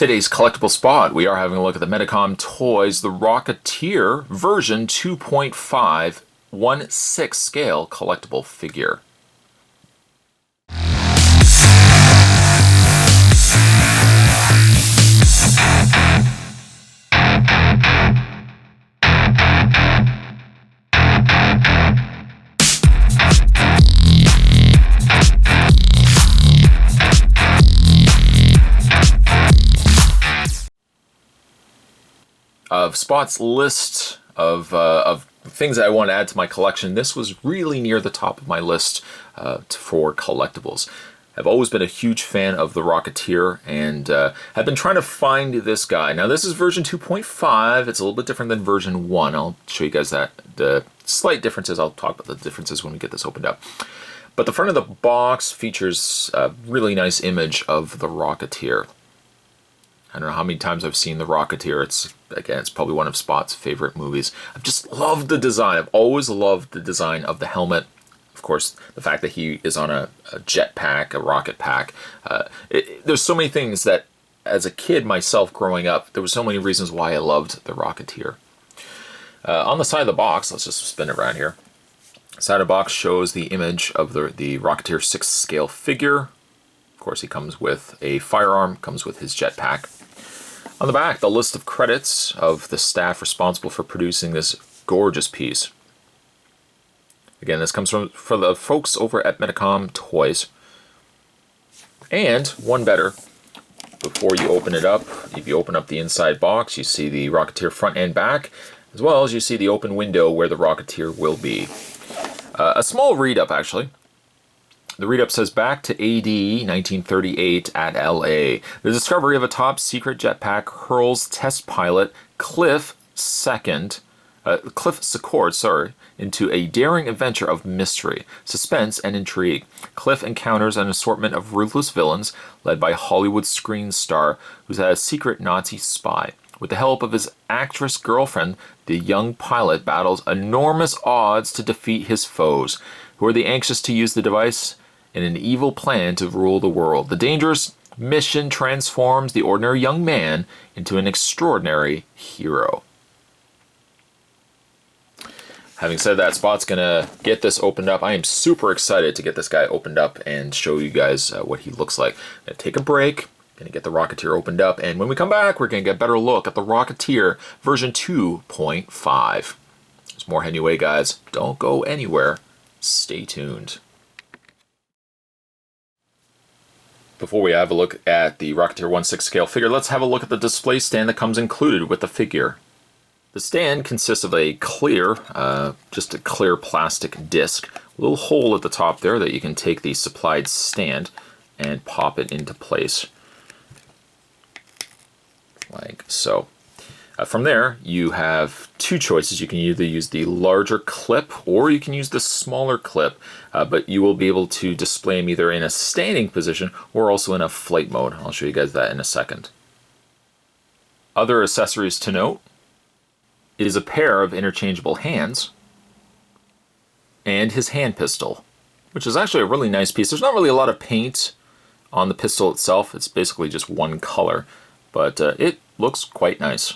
Today's collectible spot, we are having a look at the Medicom Toys, the Rocketeer version 2.5 1/6 scale collectible figure. Of Spot's list of things that I want to add to my collection, this was really near the top of my list for collectibles. I've always been a huge fan of the Rocketeer and have been trying to find this guy. Now this is version 2.5, it's a little bit different than version 1. I'll show you guys that. The slight differences, I'll talk about the differences when we get this opened up. But the front of the box features a really nice image of the Rocketeer. I don't know how many times I've seen The Rocketeer. It's probably one of Spot's favorite movies. I've just loved the design. I've always loved the design of the helmet. Of course, the fact that he is on a jet pack, a rocket pack. There's so many things that, as a kid myself growing up, there were so many reasons why I loved The Rocketeer. On the side of the box, let's just spin it around here. The side of the box shows the image of the Rocketeer 6th scale figure. Of course, he comes with a firearm, comes with his jetpack. On the back, the list of credits of the staff responsible for producing this gorgeous piece. Again, this comes from the folks over at Medicom Toys. And one better, before you open it up, if you open up the inside box, you see the Rocketeer front and back, as well as you see the open window where the Rocketeer will be. A small read-up, actually. The read-up says, back to AD 1938 at LA. The discovery of a top-secret jetpack hurls test pilot Cliff Secord, into a daring adventure of mystery, suspense, and intrigue. Cliff encounters an assortment of ruthless villains, led by Hollywood screen star who's a secret Nazi spy. With the help of his actress girlfriend, the young pilot battles enormous odds to defeat his foes, who are anxious to use the device in an evil plan to rule the world. The dangerous mission transforms the ordinary young man into an extraordinary hero. Having said that, Spot's gonna get this opened up. I am super excited to get this guy opened up and show you guys what he looks like. I'm gonna take a break, gonna get the Rocketeer opened up, and when we come back, we're gonna get a better look at the Rocketeer version 2.5. There's more heading away, guys. Don't go anywhere. Stay tuned. Before we have a look at the Rocketeer 1/6 scale figure, let's have a look at the display stand that comes included with the figure. The stand consists of a clear, just a clear plastic disc, a little hole at the top there that you can take the supplied stand and pop it into place, like so. From there, you have two choices. You can either use the larger clip or you can use the smaller clip, but you will be able to display them either in a standing position or also in a flight mode. I'll show you guys that in a second. Other accessories to note is a pair of interchangeable hands and his hand pistol, which is actually a really nice piece. There's not really a lot of paint on the pistol itself. It's basically just one color, but it looks quite nice.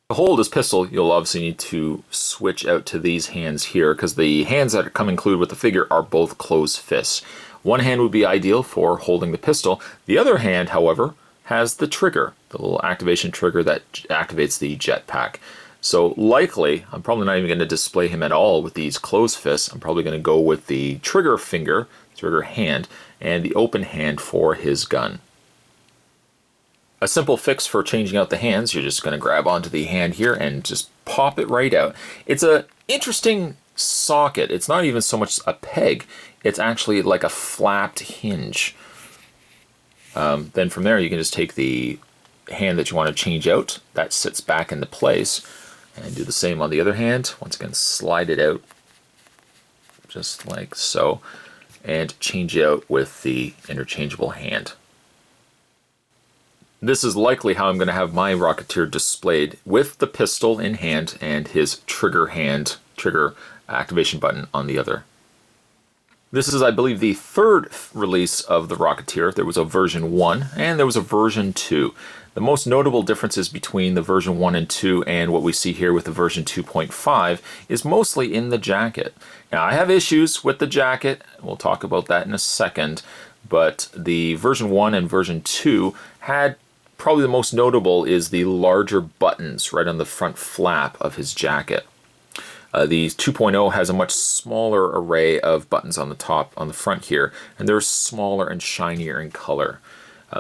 To hold this pistol, you'll obviously need to switch out to these hands here, because the hands that come included with the figure are both closed fists. One hand would be ideal for holding the pistol. The other hand, however, has the trigger, the little activation trigger that activates the jetpack. So likely, I'm probably not even going to display him at all with these closed fists. I'm probably going to go with the trigger finger, trigger hand, and the open hand for his gun. A simple fix for changing out the hands, you're just going to grab onto the hand here and just pop it right out. It's an interesting socket. It's not even so much a peg, it's actually like a flapped hinge. Then from there you can just take the hand that you want to change out, that sits back into place, and do the same on the other hand. Once again, slide it out just like so, and change it out with the interchangeable hand. This is likely how I'm going to have my Rocketeer displayed, with the pistol in hand and his trigger activation button on the other. This is, I believe, the third release of the Rocketeer. There was a version 1 and there was a version 2. The most notable differences between the version 1 and 2 and what we see here with the version 2.5 is mostly in the jacket. Now, I have issues with the jacket. We'll talk about that in a second. But the version 1 and version 2 had probably the most notable is the larger buttons right on the front flap of his jacket. The 2.0 has a much smaller array of buttons on the top, on the front here, and they're smaller and shinier in color.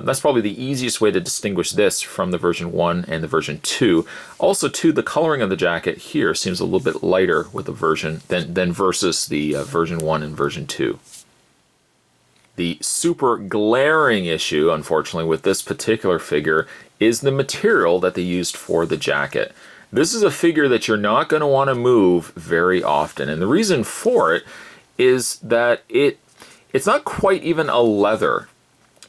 That's probably the easiest way to distinguish this from the version 1 and the version 2. Also, too, the coloring of the jacket here seems a little bit lighter with the version than versus the version 1 and version 2. The super glaring issue, unfortunately, with this particular figure is the material that they used for the jacket. This is a figure that you're not going to want to move very often, and the reason for it is that it's not quite even a leather.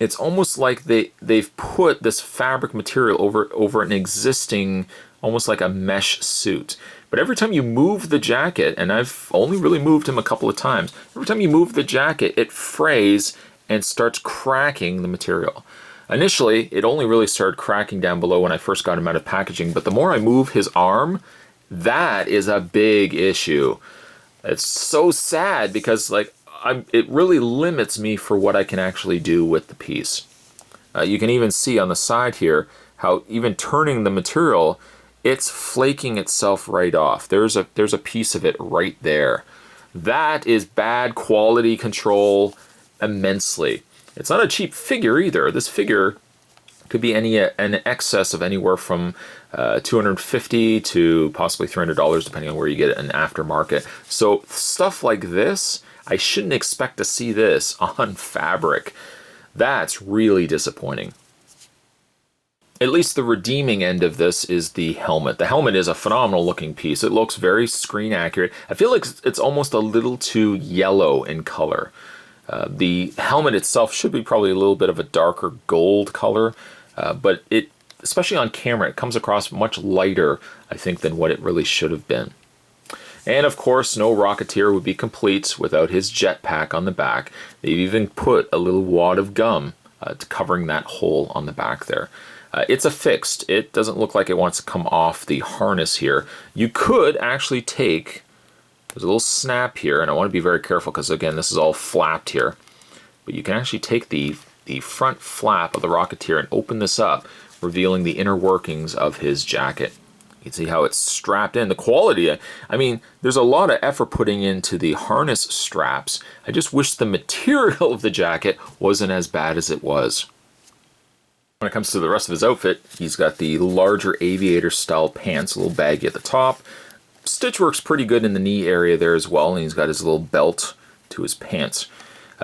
It's almost like they've put this fabric material over an existing, almost like a mesh suit. But every time you move the jacket, and I've only really moved him a couple of times, every time you move the jacket, it frays and starts cracking the material. Initially, it only really started cracking down below when I first got him out of packaging, but the more I move his arm, that is a big issue. It's so sad because it really limits me for what I can actually do with the piece. You can even see on the side here how even turning the material, it's flaking itself right off. There's a piece of it right there. That is bad quality control immensely. It's not a cheap figure either. This figure could be an excess of anywhere from $250 to possibly $300, depending on where you get it in aftermarket. So stuff like this, I shouldn't expect to see this on fabric. That's really disappointing. At least the redeeming end of this is the helmet. The helmet is a phenomenal looking piece. It looks very screen accurate. I feel like it's almost a little too yellow in color. The helmet itself should be probably a little bit of a darker gold color, but especially on camera, it comes across much lighter, I think, than what it really should have been. And of course, no Rocketeer would be complete without his jetpack on the back. They've even put a little wad of gum covering that hole on the back there. It's affixed. It doesn't look like it wants to come off the harness here. You could actually take... There's a little snap here, and I want to be very careful because, again, this is all flapped here. But you can actually take the front flap of the Rocketeer and open this up, revealing the inner workings of his jacket. You can see how it's strapped in. The quality, I mean, there's a lot of effort putting into the harness straps. I just wish the material of the jacket wasn't as bad as it was. When it comes to the rest of his outfit, he's got the larger aviator-style pants, a little baggy at the top. Stitch works pretty good in the knee area there as well, and he's got his little belt to his pants.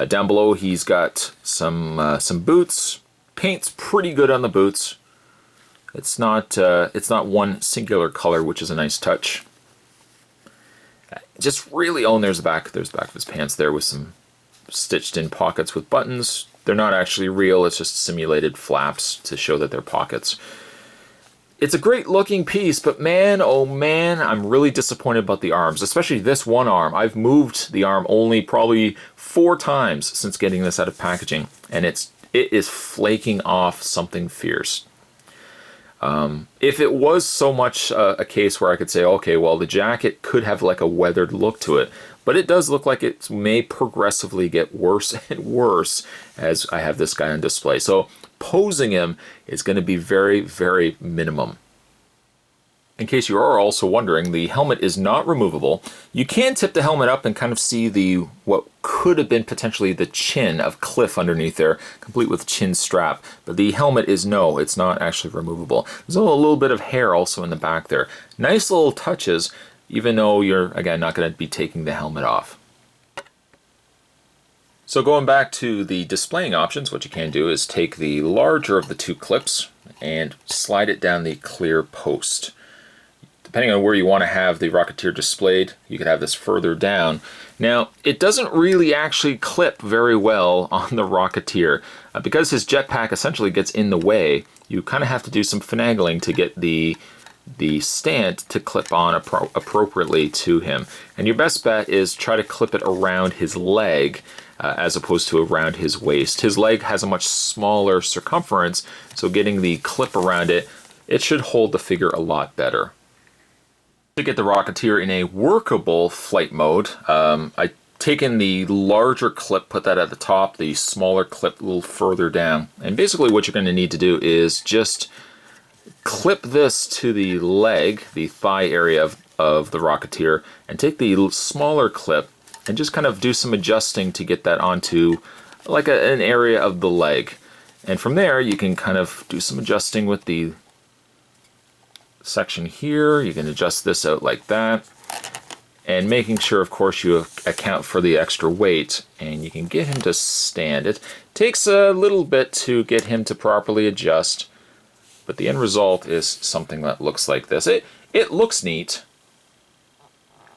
Down below, he's got some boots. Paint's pretty good on the boots. It's not one singular color, which is a nice touch. Just really, oh, and there's the back of his pants there with some stitched in pockets with buttons. They're not actually real, it's just simulated flaps to show that they're pockets. It's a great looking piece, but man, oh man, I'm really disappointed about the arms, especially this one arm. I've moved the arm only probably 4 times since getting this out of packaging, and it is flaking off something fierce. If it was so much a case where I could say, okay, well, the jacket could have like a weathered look to it, but it does look like it may progressively get worse and worse as I have this guy on display. So posing him is going to be very, very minimum. In case you are also wondering, the helmet is not removable. You can tip the helmet up and kind of see what could have been potentially the chin of Cliff underneath there, complete with chin strap. But the helmet it's not actually removable. There's a little bit of hair also in the back there. Nice little touches, even though you're, again, not going to be taking the helmet off. So going back to the displaying options, what you can do is take the larger of the 2 clips and slide it down the clear post. Depending on where you want to have the Rocketeer displayed, you could have this further down. Now, it doesn't really actually clip very well on the Rocketeer. Because his jetpack essentially gets in the way, you kind of have to do some finagling to get the the stand to clip on appropriately to him. And your best bet is try to clip it around his leg as opposed to around his waist. His leg has a much smaller circumference, so getting the clip around it, it should hold the figure a lot better. To get the Rocketeer in a workable flight mode, I taken the larger clip, put that at the top, the smaller clip a little further down. And basically what you're going to need to do is just clip this to the leg, the thigh area of the Rocketeer, and take the smaller clip and just kind of do some adjusting to get that onto like an area of the leg. And from there you can kind of do some adjusting with the section here. You can adjust this out like that, and making sure of course you account for the extra weight, and you can get him to stand. It takes a little bit to get him to properly adjust, but the end result is something that looks like this. It looks neat.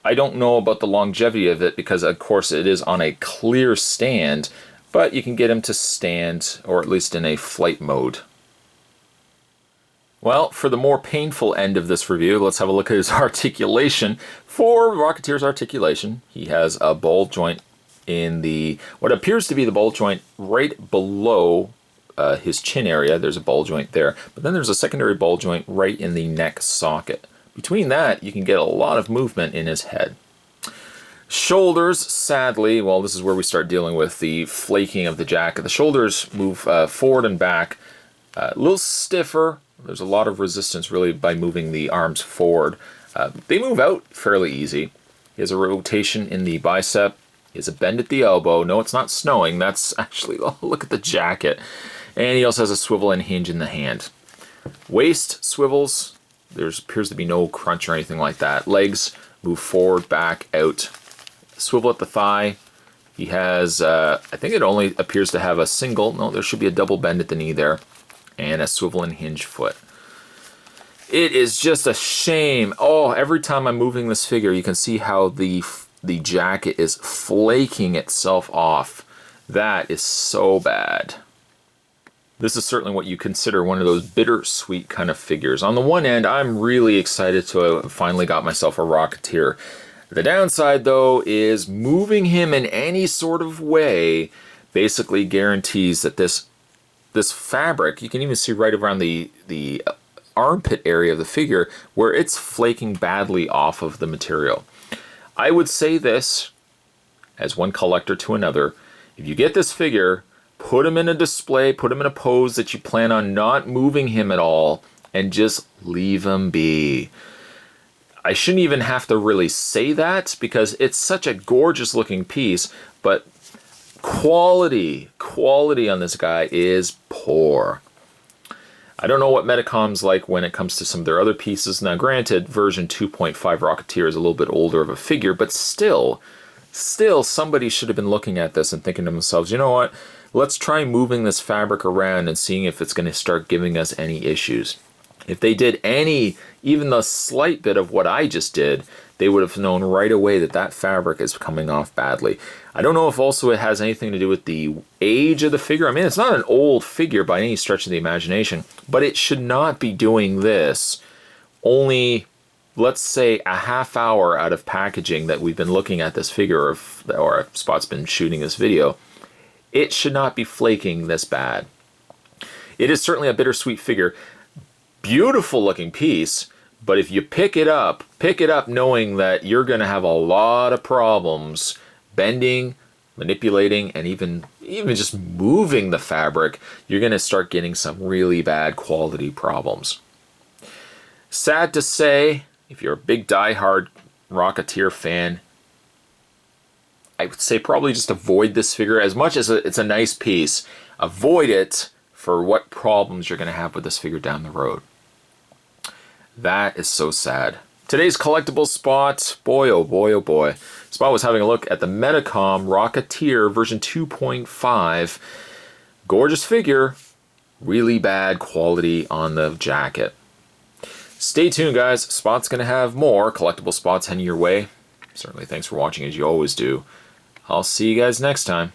I don't know about the longevity of it because of course it is on a clear stand, but you can get him to stand, or at least in a flight mode. Well, for the more painful end of this review, let's have a look at his articulation. For Rocketeer's articulation, he has a ball joint in the, what appears to be the ball joint right below his chin area. There's a ball joint there, but then there's a secondary ball joint right in the neck socket. Between that, you can get a lot of movement in his head. Shoulders, sadly, well, this is where we start dealing with the flaking of the jacket. The shoulders move forward and back, a little stiffer. There's a lot of resistance really by moving the arms forward. They move out fairly easy. He has a rotation in the bicep. He has a bend at the elbow. No, it's not snowing. That's actually, oh, look at the jacket. And he also has a swivel and hinge in the hand. Waist swivels. There appears to be no crunch or anything like that. Legs move forward, back, out. Swivel at the thigh. He has, I think it only appears to have a single, no, there should be a double bend at the knee there, and a swivel and hinge foot. It is just a shame. Oh, every time I'm moving this figure, you can see how the jacket is flaking itself off. That is so bad. This is certainly what you consider one of those bittersweet kind of figures. On the one end, I'm really excited to have finally got myself a Rocketeer. The downside, though, is moving him in any sort of way basically guarantees that this fabric, you can even see right around the armpit area of the figure, where it's flaking badly off of the material. I would say this, as one collector to another, if you get this figure, put him in a display, put him in a pose that you plan on not moving him at all, and just leave him be. I shouldn't even have to really say that because it's such a gorgeous looking piece, but quality on this guy is poor. I don't know what Medicom's like when it comes to some of their other pieces. Now granted, version 2.5 Rocketeer is a little bit older of a figure, but still somebody should have been looking at this and thinking to themselves, you know what, let's try moving this fabric around and seeing if it's going to start giving us any issues. If they did even the slight bit of what I just did, they would have known right away that that fabric is coming off badly. I don't know if also it has anything to do with the age of the figure. I mean, it's not an old figure by any stretch of the imagination, but it should not be doing this only, let's say, a half hour out of packaging that we've been looking at this figure, or Spot's been shooting this video. It should not be flaking this bad. It is certainly a bittersweet figure. Beautiful looking piece, but if you pick it up knowing that you're going to have a lot of problems bending, manipulating, and even just moving the fabric, you're going to start getting some really bad quality problems. Sad to say, if you're a big die-hard Rocketeer fan, I would say probably just avoid this figure. As much as it's a nice piece, avoid it for what problems you're going to have with this figure down the road. That is so sad. Today's collectible Spot, boy oh boy oh boy. Spot was having a look at the Medicom Rocketeer version 2.5. Gorgeous figure, really bad quality on the jacket. Stay tuned, guys. Spot's going to have more collectible Spots heading your way. Certainly thanks for watching, as you always do. I'll see you guys next time.